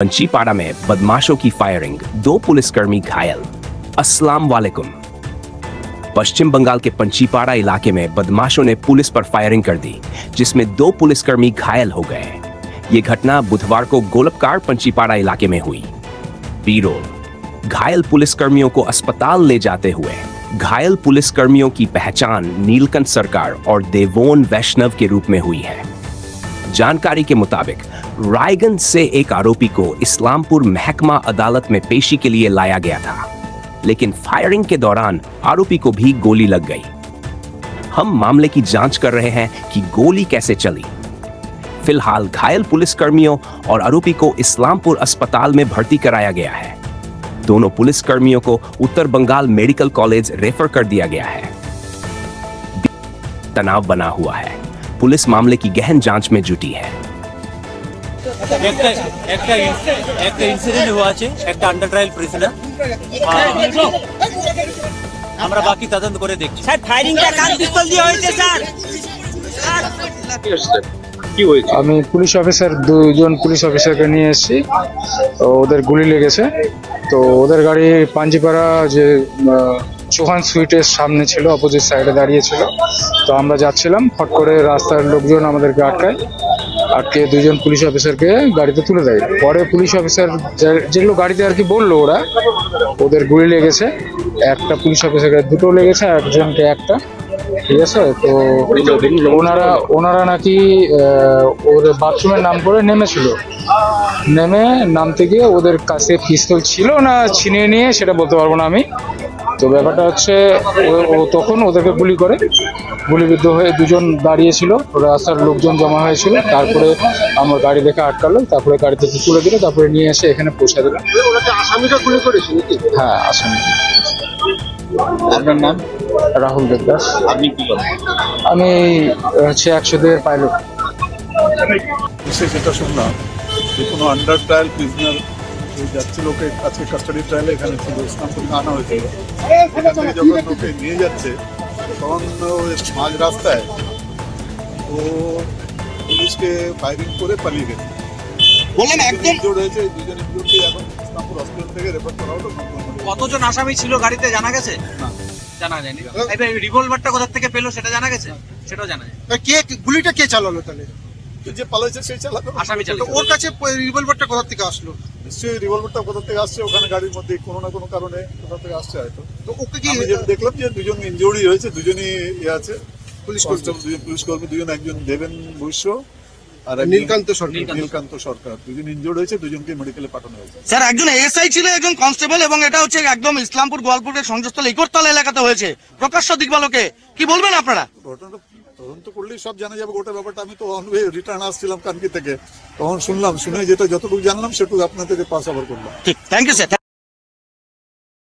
पंचीपाड़ा में बदमाशों की फायरिंग, 2 पुलिसकर्मी घायल। अस्सलाम वालेकुम। पश्चिम बंगाल के पंचीपाड़ा इलाके में बदमाशों ने पुलिस पर फायरिंग कर दी, जिसमें 2 पुलिसकर्मी घायल हो गए। ये घटना बुधवार को गोलपकार पंचीपाड़ा इलाके में हुई। बी-रोल। घायल पुलिसकर्मियों को अस्पताल ले जाते हुए घायल पुलिसकर्मियों की पहचान नीलकंठ सरकार और देवोन वैष्णव के रूप में हुई है। जानकारी के मुताबिक रायगंज से एक आरोपी को इस्लामपुर महकमा अदालत में पेशी के लिए लाया गया था, लेकिन फायरिंग के दौरान आरोपी को भी गोली लग गई। हम मामले की जांच कर रहे हैं कि गोली कैसे चली। फिलहाल घायल पुलिसकर्मियों और आरोपी को इस्लामपुर अस्पताल में भर्ती कराया गया है। दोनों पुलिसकर्मियों को उत्तर बंगाल मेडिकल कॉलेज रेफर कर दिया गया है। तनाव बना हुआ है। पुलिस मामले की गहन जांच में जुटी है। একটা ইনসিডেন্ট হয়েছে, একটা আন্ডার ট্রায়াল প্রিজনার। আমরা বাকি তদন্ত করে দেখছি। স্যার ফায়ারিংটা কার পিস্তল দিয়ে হয়েছে স্যার? কি হয়েছে? আমি পুলিশ অফিসার, 2জন পুলিশ অফিসারকে নিয়ে এসেছি। তো ওদের গুলি লেগেছে। তো ওদের গাড়ি পাঞ্জিপাড়া যে চৌহান সুইটের সামনে ছিল, অপোজিট সাইডে দাঁড়িয়ে ছিল। তো আমরা যাচ্ছিলাম, হট করে রাস্তার লোকজন আমাদেরকে আটকে 2জন পুলিশ অফিসারকে গাড়িতে তুলে দেয়। পরে পুলিশ অফিসার যেগুলো গাড়িতে আর কি বললো, ওদের গুলি লেগেছে। একটা পুলিশ অফিসারকে 2টো লেগেছে, একজনকে একটা। ঠিক আছে। তো ওনারা নাকি ওদের বাথরুমের নাম করে নেমেছিল। নামতে গিয়ে ওদের কাছে পিস্তল ছিল না ছিনিয়ে নিয়ে সেটা বলতে পারবো না আমি। তো ব্যাপারটা হচ্ছে তখন ওদেরকে গুলিবিদ্ধ হয়ে 2জন দাঁড়িয়েছিল, রাস্তার লোকজন জমা হয়েছিল। তারপরে আমার গাড়ি দেখে আটকালো, তারপরে গাড়ি থেকে তুলে দিল, তারপরে নিয়ে এসে এখানে পৌঁছে দিল। হ্যাঁ, আসামি। আপনার নাম? রাহুল দেবদাস। আপনি কি করেন? আমি হচ্ছে 102 পাইলট। যেটা শুনলাম যে কোনো আন্ডার ট্রায়াল প্রিজনার যাচ্ছিল, ওকে আজকে কাস্টাডি ট্রায়ালে এখানে ছিল, ইসলামপুর আনা হয়েছিল। এখান থেকে যখন ওকে নিয়ে যাচ্ছে তখন মাঝ রাস্তায় ও পুলিশকে ফায়ারিং করে পালিয়ে গেছে। ইনজোর্ড হয়েছে। 2জন ইনজোর্ডকে এখন ইসলামপুর হসপিটাল থেকে রেফার করা হলো। কতজন আসামি ছিল গাড়িতে জানা গেছে? না, জানা যায়নি। রিভলভারটা কোথা থেকে পেলো সেটা জানা গেছে? সেটাও জানা যায়। গুলিটা কে চালালো তাহলে? যে পালাইছে সেই চালাতো। আসামি চালাতো। ওর কাছে রিভলভারটা কোথা থেকে আসলো? নিশ্চয়ই রিভলভারটা কোথা থেকে আসছে, ওখানে গাড়ির মধ্যে কোনো না কোনো কারণে কোথা থেকে আসছে হয়তো। তো ওকে কি আমি যেটা দেখলাম যে 2জন ইনজুরি হয়েছে, 2জনই আছে পুলিশ কনস্টেবল, 2জন পুলিশ কর্মী, 2জন, একজন দেবেন বৈশ্য আর নীলকান্ত সরকার। 2জন ইনজুর্ড হয়েছে, 2জনকে মেডিকেলে পাঠানো হয়েছে। স্যার একজন এএসআই ছিল, একজন কনস্টেবল, এবং এটা হচ্ছে একদম ইসলামপুর গোয়ালপুরের সংযোগস্থল ইকরতলা এলাকাতে হয়েছে। প্রকাশ্য দিকবালকে কি বলবেন আপনারা? ঘটনাটা তদন্ত করলেই সব জানা যাবে গোটা ব্যাপারটা। আমি তো রিটার্ন আসছিলাম কানকি থেকে, তখন শুনে যেটা যতটুকু জানলাম সেটুকু আপনাদের পাস আবার করলাম। ঠিক, থ্যাংক ইউ স্যার।